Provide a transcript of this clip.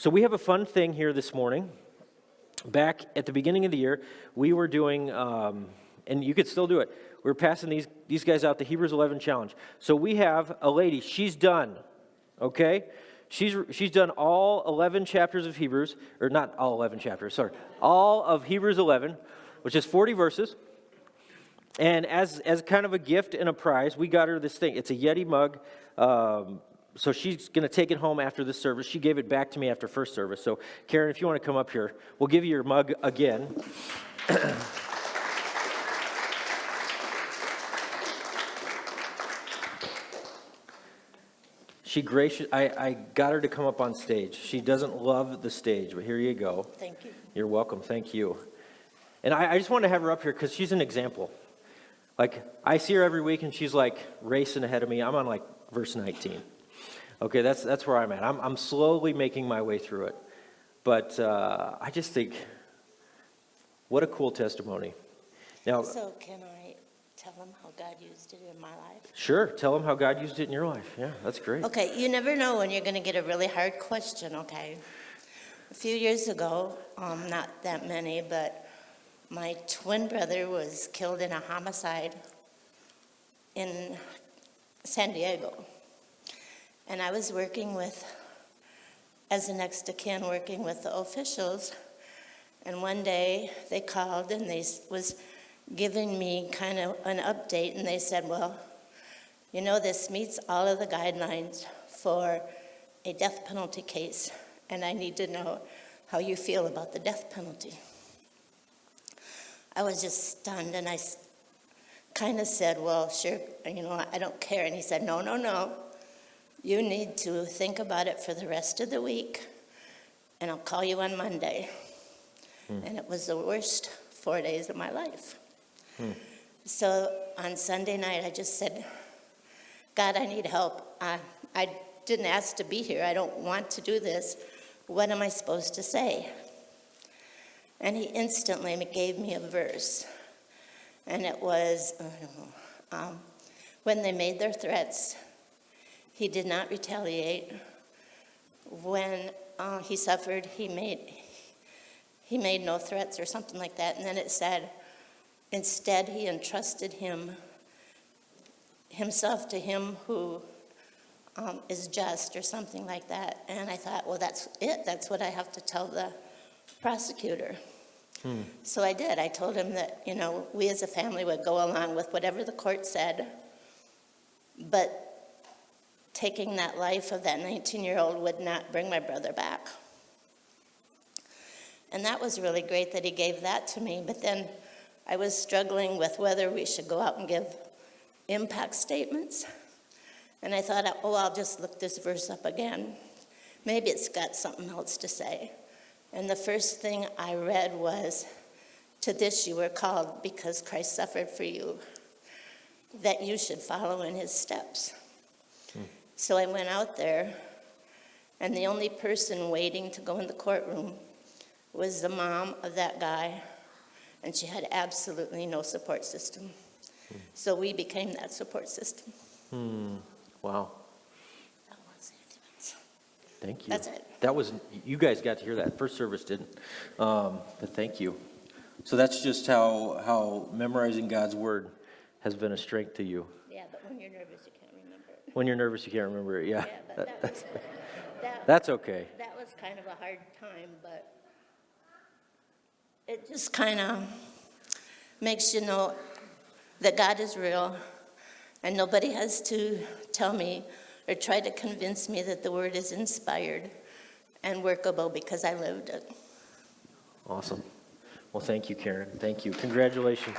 So we have a fun thing here this morning. Back at the beginning of the year, we were doing, and you could still do it, we were passing these guys out the Hebrews 11 challenge. So we have a lady, she's done, okay? She's done all 11 chapters of Hebrews, or not all 11 chapters, sorry. All of Hebrews 11, which is 40 verses. And as kind of a gift and a prize, we got her this thing. It's a Yeti mug. So she's going to take it home after this service. She gave it back to me after first service. So Karen, if you want to come up here, we'll give you your mug again. I got her to come up on stage. She doesn't love the stage, but here you go. Thank you. You're welcome. Thank you. And I just want to have her up here because she's an example. Like, I see her every week, and she's, like, racing ahead of me. I'm on, like, verse 19. Okay, that's where I'm at. I'm slowly making my way through it. But I just think, what a cool testimony. Now, So can I tell them how God used it in my life? Sure, tell them how God used it in your life. Yeah, that's great. Okay, you never know when you're going to get a really hard question, okay? A few years ago, not that many, but my twin brother was killed in a homicide in San Diego. And I was working as a next of kin, working with the officials. And one day they called and they was giving me kind of an update. And they said, well, you know, this meets all of the guidelines for a death penalty case. And I need to know how you feel about the death penalty. I was just stunned. And I kind of said, well, sure, you know, I don't care. And he said, no. You need to think about it for the rest of the week, and I'll call you on Monday. And it was the worst 4 days of my life. So on Sunday night, I just said, God, I need help. I didn't ask to be here. I don't want to do this. What am I supposed to say? And he instantly gave me a verse. And it was, when they made their threats, he did not retaliate. When he suffered, he made no threats or something like that. And then it said, instead he entrusted himself to him who is just, or something like that. And I thought, well, that's it. That's what I have to tell the prosecutor. So I did. I told him that, you know, we as a family would go along with whatever the court said, but taking that life of that 19-year-old would not bring my brother back. And that was really great that he gave that to me. But then I was struggling with whether we should go out and give impact statements. And I thought, oh, I'll just look this verse up again. Maybe it's got something else to say. And the first thing I read was, to this you were called because Christ suffered for you, that you should follow in his steps. So I went out there, and the only person waiting to go in the courtroom was the mom of that guy, and she had absolutely no support system. So we became that support system. Wow. That was it. Thank you. That's it. You guys got to hear that. First service didn't. But thank you. So that's just how memorizing God's word has been a strength to you. Yeah, but when you're nervous, you can't remember it. When you're nervous, you can't remember it. Yeah, But that's okay. That was kind of a hard time, but it just kind of makes you know that God is real, and nobody has to tell me or try to convince me that the word is inspired and workable, because I lived it. Awesome. Well, thank you, Karen. Thank you. Congratulations.